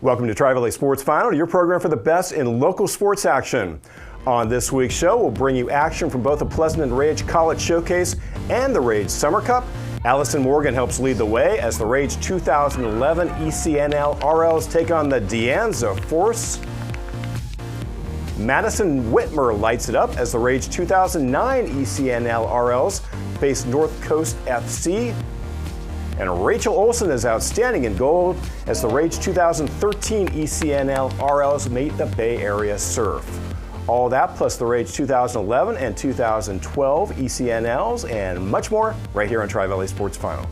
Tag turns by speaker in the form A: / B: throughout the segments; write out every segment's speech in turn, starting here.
A: Welcome to Tri-Valley Sports Final, your program for the best in local sports action. On this week's show, we'll bring you action from both the Pleasanton Rage College Showcase and the Rage Summer Cup. Allison Morgan helps lead the way as the Rage 2011 ECNL RLs take on the De Anza Force. Madison Whitmer lights it up as the Rage 2009 ECNL RLs face North Coast FC. And Rachel Olson is outstanding in gold as the Rage 2013 ECNL RLs meet the Bay Area Surf. All that plus the Rage 2011 and 2012 ECNLs and much more right here on Tri-Valley Sports Final.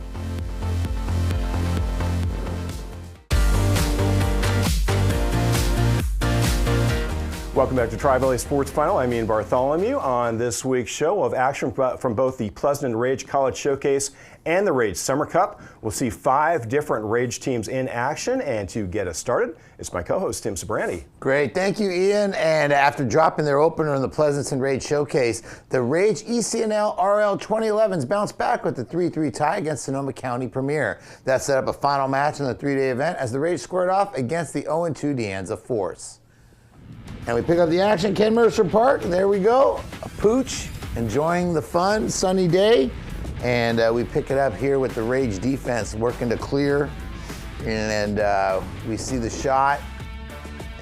A: Welcome back to Tri-Valley Sports Final. I'm Ian Bartholomew. On this week's show, we'll have action from both the Pleasanton Rage College Showcase and the Rage Summer Cup. We'll see 5 different Rage teams in action, and to get us started, it's my co-host, Tim Sabrani.
B: Great, thank you, Ian. And after dropping their opener in the Pleasanton Rage Showcase, the Rage ECNL RL 2011s bounced back with the 3-3 tie against Sonoma County Premier. That set up a final match in the 3-day event as the Rage squared off against the 0-2 De Anza Force. And we pick up the action, Ken Mercer Park. There we go, a pooch, enjoying the fun, sunny day. And we pick it up here with the Rage defense working to clear. And we see the shot,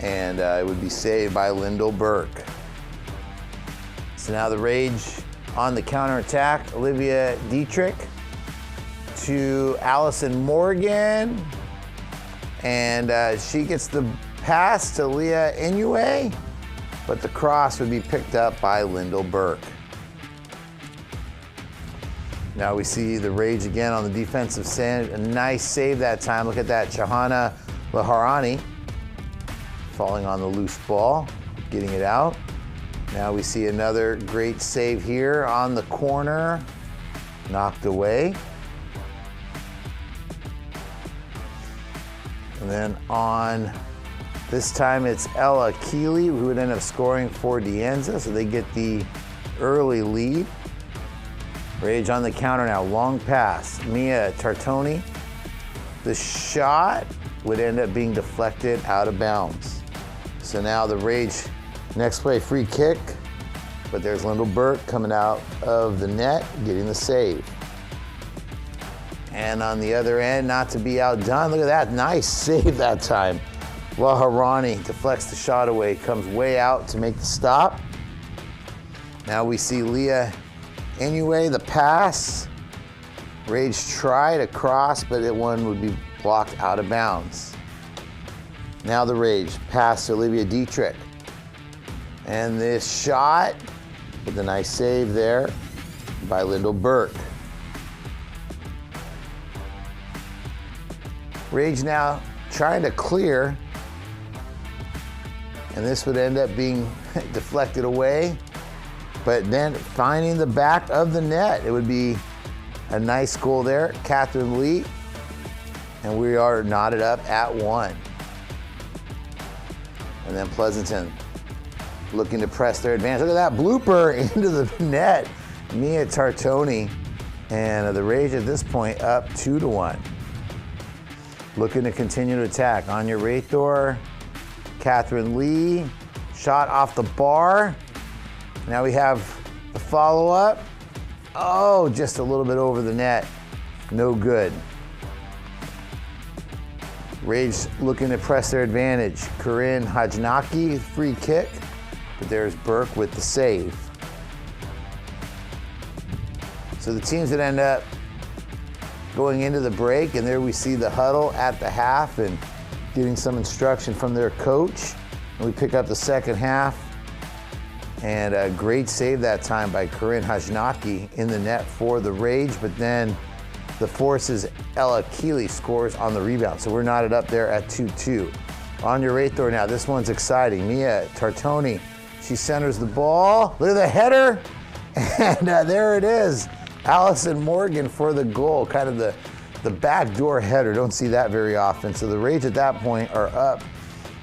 B: and it would be saved by Lyndall Burke. So now the Rage on the counterattack. Olivia Dietrich to Allison Morgan. And she gets the pass to Leah Inoue, but the cross would be picked up by Lyndall Burke. Now we see the Rage again on the defensive side. A nice save that time. Look at that, Chahana Laharani falling on the loose ball, getting it out. Now we see another great save here on the corner, knocked away. And then on this time it's Ella Keeley who would end up scoring for De Anza, so they get the early lead. Rage on the counter now, long pass. Mia Tartoni. The shot would end up being deflected out of bounds. So now the Rage next play, free kick, but there's Lyndall Burke coming out of the net, getting the save. And on the other end, not to be outdone, look at that, nice save that time. Laharani deflects the shot away, comes way out to make the stop. Now we see Leah Inoue, the pass. Rage tried a cross, but that one would be blocked out of bounds. Now the Rage pass to Olivia Dietrich. And this shot with a nice save there by Lyndall Burke. Rage now trying to clear, and this would end up being deflected away, but then finding the back of the net. It would be a nice goal there, Catherine Lee, and we are knotted up at 1. And then Pleasanton looking to press their advantage. Look at that blooper into the net, Mia Tartoni, and the Rage at this point up 2-1. Looking to continue to attack. Anya Rathor, Catherine Lee, shot off the bar. Now we have the follow-up. Oh, just a little bit over the net. No good. Rage looking to press their advantage. Corinne Hajnaki, free kick, but there's Burke with the save. So the teams that end up going into the break, and there we see the huddle at the half and getting some instruction from their coach. And we pick up the second half, and a great save that time by Corinne Hajnaki in the net for the Rage, but then the Force's Ella Keeley scores on the rebound. So we're knotted up there at 2-2. Anya Rathor now, this one's exciting. Mia Tartoni, she centers the ball. Look at the header, and there it is. Allison Morgan for the goal, kind of the backdoor header. Don't see that very often. So the Rage at that point are up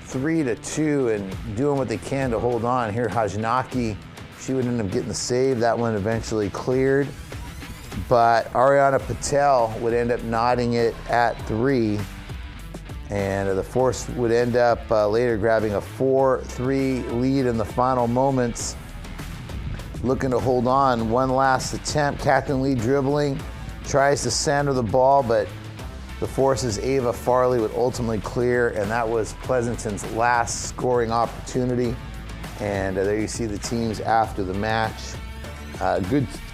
B: 3-2 and doing what they can to hold on. Here Hajnaki, she would end up getting the save. That one eventually cleared. But Ariana Patel would end up knotting it at 3. And the Force would end up later grabbing a 4-3 lead in the final moments. Looking to hold on. One last attempt. Captain Lee dribbling. Tries to center the ball, but the Force's Ava Farley would ultimately clear, and that was Pleasanton's last scoring opportunity. And there you see the teams after the match.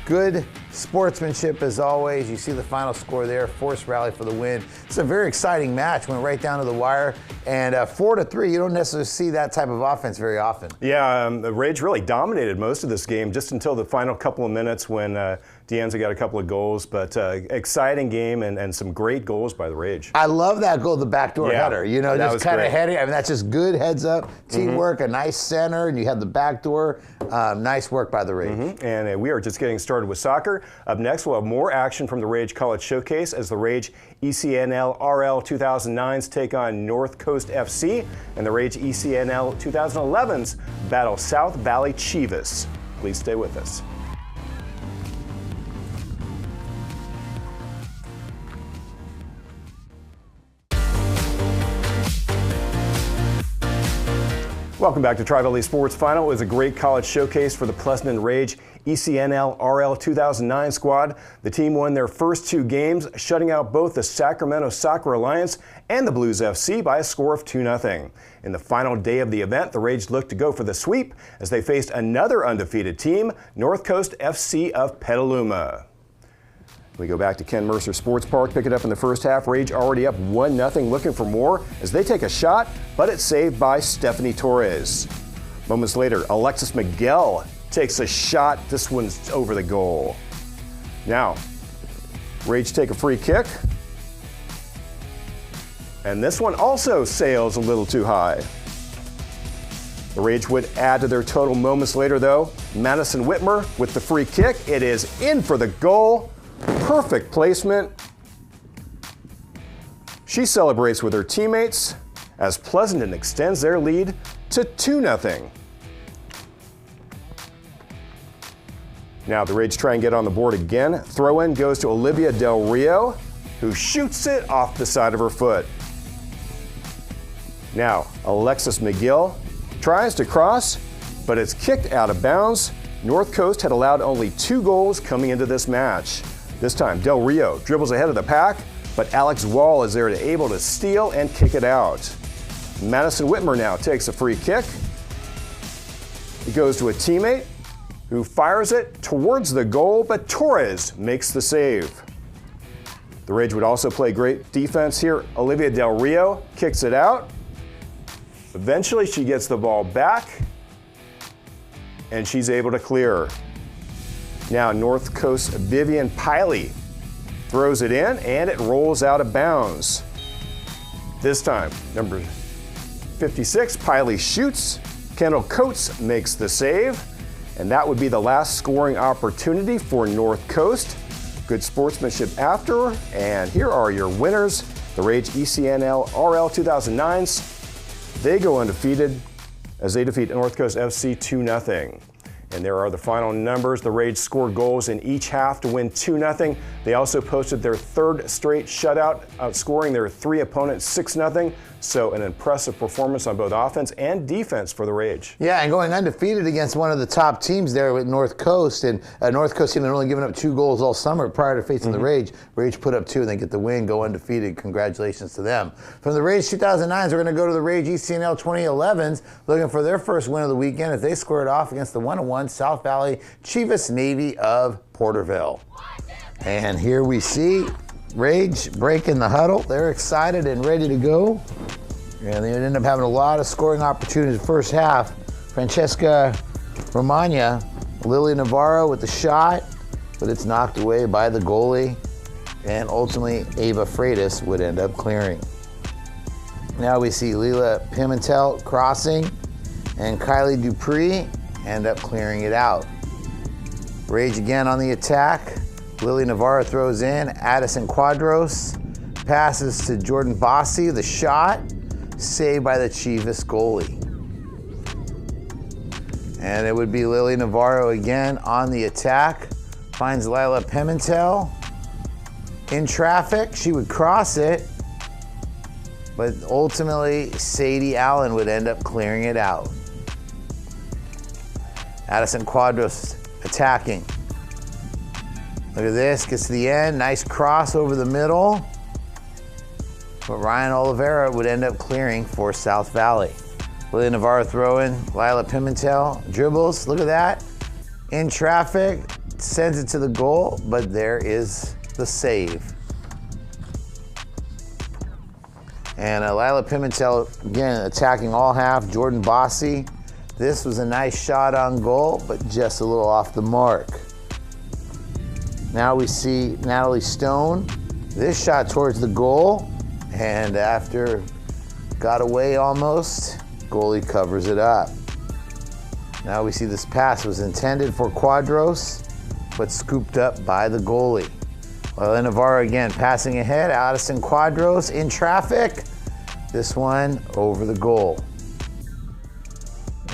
B: Good sportsmanship as always. You see the final score there, Force rally for the win. It's a very exciting match, went right down to the wire. And 4-3, you don't necessarily see that type of offense very often.
A: Yeah, the Rage really dominated most of this game just until the final couple of minutes when Deanza got a couple of goals. But exciting game and some great goals by the Rage.
B: I love that goal, the backdoor header. You know, just kind of heading. I mean, that's just good heads up, teamwork, a nice center, and you had the backdoor. Nice work by the Rage.
A: And we are just getting started with soccer. Up next, we'll have more action from the Rage College Showcase as the Rage ECNL RL 2009s take on North Coast FC, and the Rage ECNL 2011s battle South Valley Chivas. Please stay with us. Welcome back to Tri-Valley Sports Final. It was a great college showcase for the Pleasanton Rage ECNL RL 2009 squad. The team won their first two games, shutting out both the Sacramento Soccer Alliance and the Blues FC by a score of 2-0. In the final day of the event, the Rage looked to go for the sweep as they faced another undefeated team, North Coast FC of Petaluma. We go back to Ken Mercer Sports Park, pick it up in the first half. Rage already up 1-0, looking for more as they take a shot, but it's saved by Stephanie Torres. Moments later, Alexis Miguel takes a shot. This one's over the goal. Now, Rage take a free kick. And this one also sails a little too high. The Rage would add to their total moments later, though. Madison Whitmer with the free kick. It is in for the goal. Perfect placement. She celebrates with her teammates as Pleasanton extends their lead to 2-0. Now the Rage try and get on the board again. Throw-in goes to Olivia Del Rio, who shoots it off the side of her foot. Now Alexis McGill tries to cross, but it's kicked out of bounds. North Coast had allowed only 2 goals coming into this match. This time, Del Rio dribbles ahead of the pack, but Alex Wall is there to able to steal and kick it out. Madison Whitmer now takes a free kick. It goes to a teammate who fires it towards the goal, but Torres makes the save. The Rage would also play great defense here. Olivia Del Rio kicks it out. Eventually, she gets the ball back, and she's able to clear. Now North Coast Vivian Piley throws it in, and it rolls out of bounds. This time, number 56, Piley shoots. Kendall Coates makes the save, and that would be the last scoring opportunity for North Coast. Good sportsmanship after, and here are your winners. The Rage ECNL RL 2009s. They go undefeated as they defeat North Coast FC 2-0. And there are the final numbers. The Rage scored goals in each half to win 2-0. They also posted their third straight shutout, outscoring their 3 opponents 6-0. So an impressive performance on both offense and defense for the Rage.
B: Yeah, and going undefeated against one of the top teams there with North Coast. And North Coast had only given up 2 goals all summer prior to facing the Rage. Rage put up 2 and they get the win, go undefeated. Congratulations to them. From the Rage 2009s, we're going to go to the Rage ECNL 2011s, looking for their first win of the weekend as they squared off against the 1-1 South Valley Chivas Navy of Porterville. And here we see Rage breaking the huddle. They're excited and ready to go. And they ended up having a lot of scoring opportunities in the first half. Francesca Romagna, Lily Navarro with the shot, but it's knocked away by the goalie. And ultimately, Ava Freitas would end up clearing. Now we see Leela Pimentel crossing, and Kylie Dupree end up clearing it out. Rage again on the attack. Lily Navarro throws in. Addison Quadros passes to Jordan Bossi. The shot saved by the Chivas goalie. And it would be Lily Navarro again on the attack. Finds Lila Pimentel in traffic. She would cross it, but ultimately Sadie Allen would end up clearing it out. Addison Quadros attacking. Look at this, gets to the end, nice cross over the middle. But Ryan Oliveira would end up clearing for South Valley. Lily Navarro throwing, Lila Pimentel dribbles, look at that. In traffic, sends it to the goal, but there is the save. And Lila Pimentel, again, attacking all half. Jordan Bossy. This was a nice shot on goal, but just a little off the mark. Now we see Natalie Stone. This shot towards the goal, and after got away almost, goalie covers it up. Now we see this pass was intended for Quadros, but scooped up by the goalie. Lila Navarro again passing ahead. Addison Quadros in traffic. This one over the goal.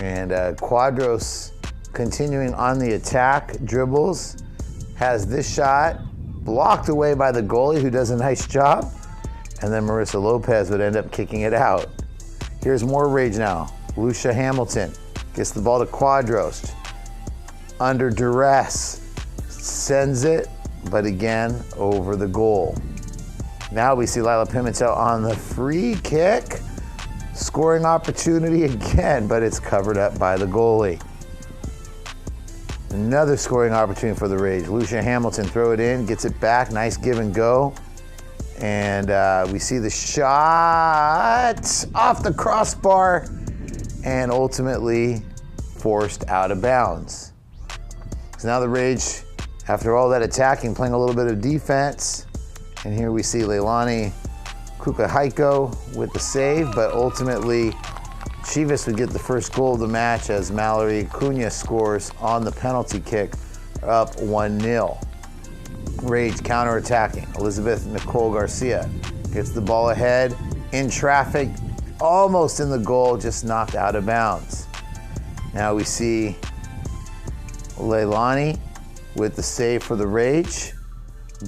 B: And Quadros continuing on the attack, dribbles, has this shot blocked away by the goalie, who does a nice job. And then Marissa Lopez would end up kicking it out. Here's more rage now. Lucia Hamilton gets the ball to Quadros. Under duress, sends it, but again, over the goal. Now we see Lila Pimentel on the free kick. Scoring opportunity again, but it's covered up by the goalie. Another scoring opportunity for the Rage. Lucia Hamilton throw it in, gets it back, nice give and go. And we see the shot off the crossbar and ultimately forced out of bounds. So now the Rage, after all that attacking, playing a little bit of defense. And here we see Leilani Kukahaiko with the save, but ultimately Chivas would get the first goal of the match as Mallory Cunha scores on the penalty kick, up 1-0. Rage counterattacking. Elizabeth Nicole Garcia gets the ball ahead, in traffic, almost in the goal, just knocked out of bounds. Now we see Leilani with the save for the Rage,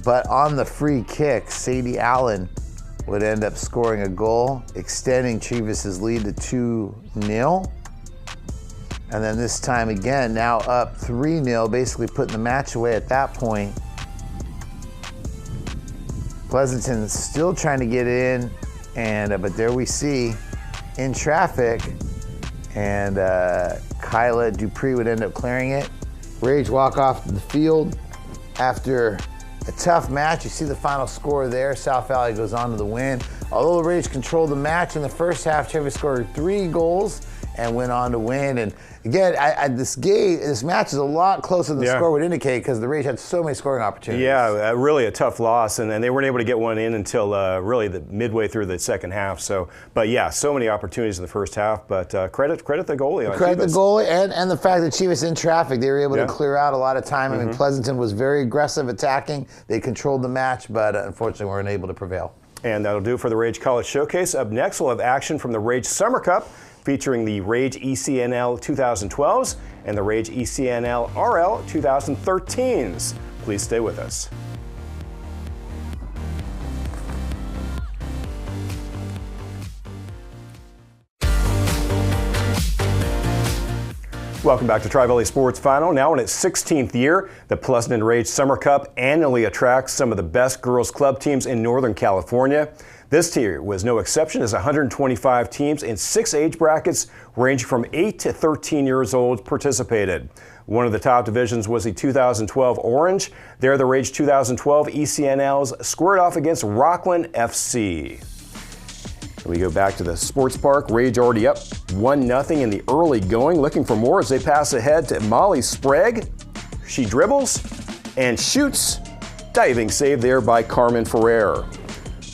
B: but on the free kick, Sadie Allen would end up scoring a goal, extending Chivas' lead to 2-0. And then this time again, now up 3-0, basically putting the match away at that point. Pleasanton still trying to get in, and but there we see in traffic, and Kyla Dupree would end up clearing it. Rage walk off the field after a tough match. You see the final score there. South Valley goes on to the win. Although the Rage controlled the match in the first half, Chivas scored 3 goals and went on to win. And again, this match is a lot closer than the score would indicate, because the Rage had so many scoring opportunities. Yeah, really a tough loss, and they weren't able to get one in until really the midway through the second half. So, but yeah, so many opportunities in the first half. But credit the goalie. Credit the goalie, and the fact that Chivas in traffic, they were able to clear out a lot of time. I mean, Pleasanton was very aggressive attacking. They controlled the match, but unfortunately weren't able to prevail. And that'll do it for the Rage College Showcase. Up next, we'll have action from the Rage Summer Cup, featuring the Rage ECNL 2012s and the Rage ECNL RL 2013s. Please stay with us. Welcome back to Tri-Valley Sports Final. Now in its 16th year, the Pleasanton Rage Summer Cup annually attracts some of the best girls club teams in Northern California. This year was no exception, as 125 teams in 6 age brackets ranging from 8 to 13 years old participated. One of the top divisions was the 2012 Orange. There, the Rage 2012 ECNLs squared off against Rockland FC. We go back to the sports park. Rage already up 1-0 in the early going, looking for more as they pass ahead to Molly Sprague. She dribbles and shoots. Diving save there by Carmen Ferrer.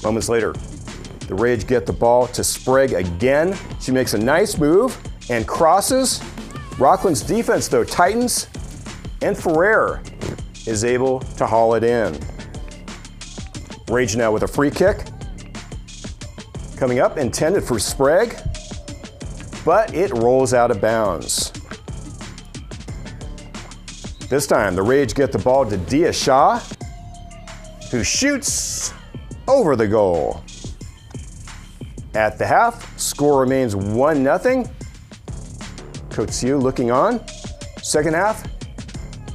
B: Moments later, the Rage get the ball to Sprague again. She makes a nice move and crosses. Rockland's defense, though, tightens, and Ferrer is able to haul it in. Rage now with a free kick. Coming up, intended for Sprague, but it rolls out of bounds. This time, the Rage get the ball to Dia Shah, who shoots over the goal.
A: At the half, score remains 1-0. Coach Sue looking on. Second half,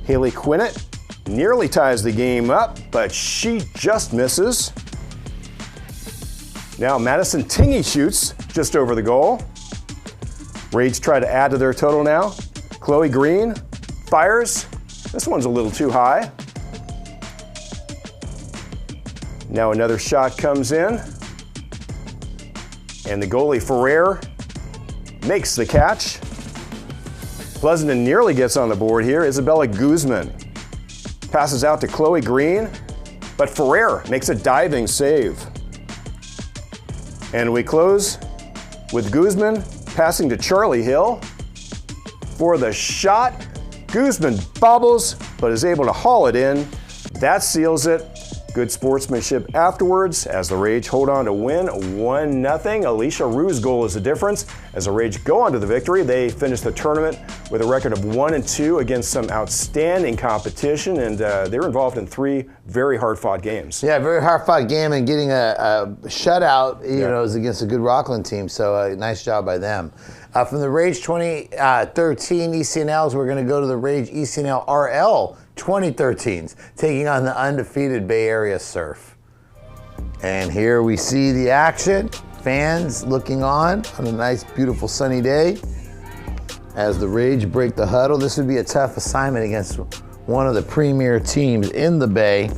A: Haley Quinnett nearly ties the game up, but she just misses. Now Madison Tingey shoots just over the goal. Rage try to add to their total now. Chloe Green fires. This one's a little too high. Now another shot comes in. And the goalie Ferrer makes the catch. Pleasanton nearly gets on the board here. Isabella Guzman passes out to Chloe Green, but Ferrer makes a diving save. And we close with Guzman passing to Charlie Hill for the shot. Guzman bobbles, but is able to haul it in. That seals it. Good sportsmanship afterwards as the Rage hold on to win 1-0. Alicia Rue's goal is the difference. As the Rage go on to the victory, they finish the tournament with a record of 1-2 against some outstanding competition, and they're involved in 3 very hard-fought games.
B: Yeah, very hard-fought game, and getting a shutout, you know, is against a good Rockland team, so nice job by them. From the Rage 2013 ECNLs, we're going to go to the Rage ECNL RL 2013s, taking on the undefeated Bay Area Surf. And here we see the action. Fans looking on a nice, beautiful sunny day as the Rage break the huddle. This would be a tough assignment against one of the premier teams in the Bay.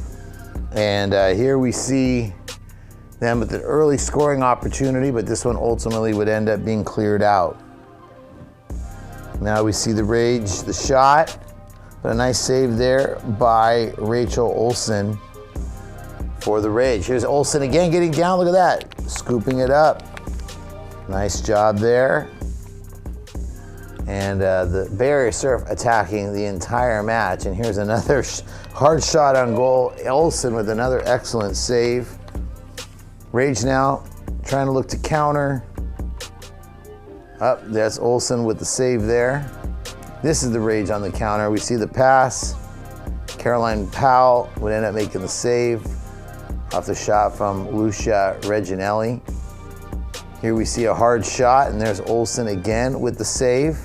B: And here we see them with an early scoring opportunity, but this one ultimately would end up being cleared out. Now we see the Rage, the shot, but a nice save there by Rachel Olson for the Rage. Here's Olson again getting down, look at that, scooping it up. Nice job there. And the Bay Area Surf attacking the entire match. And here's another hard shot on goal. Olson with another excellent save. Rage now trying to look to counter. Up, that's Olson with the save there. This is the Rage on the counter. We see the pass. Caroline Powell would end up making the save off the shot from Lucia Reginelli. Here we see a hard shot, and there's Olson again with the save.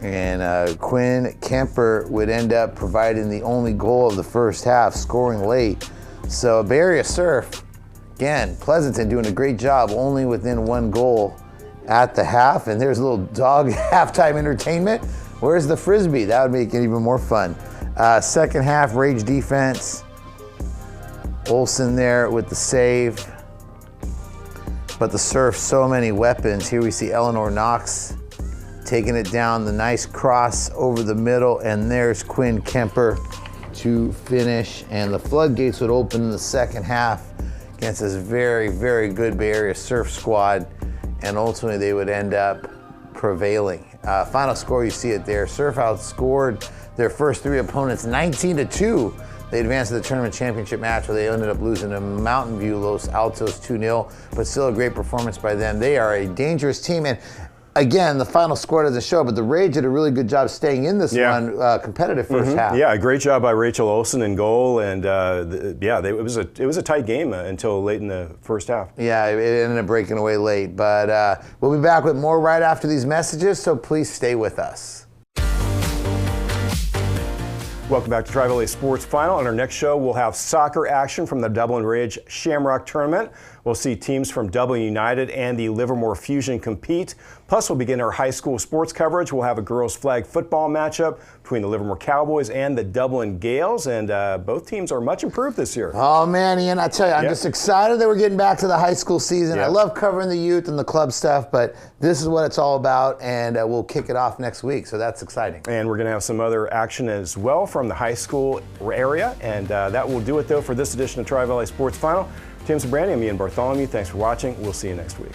B: And Quinn Kemper would end up providing the only goal of the first half, scoring late. So Bay Area Surf, again, Pleasanton doing a great job, only within 1 goal at the half. And there's a little dog halftime entertainment. Where's the Frisbee? That would make it even more fun. Second half, Rage defense. Olson there with the save. But the Surf, so many weapons. Here we see Eleanor Knox taking it down, the nice cross over the middle, and there's Quinn Kemper to finish. And the floodgates would open in the second half against this very, very good Bay Area Surf squad. And ultimately they would end up prevailing. Final score, you see it there. Surf outscored their first 3 opponents 19-2. They advanced to the tournament championship match where they ended up losing to Mountain View Los Altos 2-0, but still a great performance by them. They are a dangerous team. And again, the final score doesn't show, but the Rage did a really good job staying in this one, competitive first half.
A: Yeah, a great job by Rachel Olson in goal, and it was a tight game until late in the first half. Yeah,
B: it ended up breaking away late, but we'll be back with more right after these messages, so please stay with us.
A: Welcome back to Tri-Valley Sports Final. On our next show, we'll have soccer action from the Dublin Rage Shamrock Tournament. We'll see teams from Dublin United and the Livermore Fusion compete. Plus, we'll begin our high school sports coverage. We'll have a girls' flag football matchup between the Livermore Cowboys and the Dublin Gales, and both teams are much improved this year.
B: Oh, man, Ian, I tell you, I'm just excited that we're getting back to the high school season. I love covering the youth and the club stuff, but this is what it's all about, and we'll kick it off next week, so that's exciting.
A: And we're going to have some other action as well from the high school area, and that will do it, though, for this edition of Tri-Valley Sports Final. Tim Sabrani, I'm Ian Bartholomew. Thanks for watching. We'll see you next week.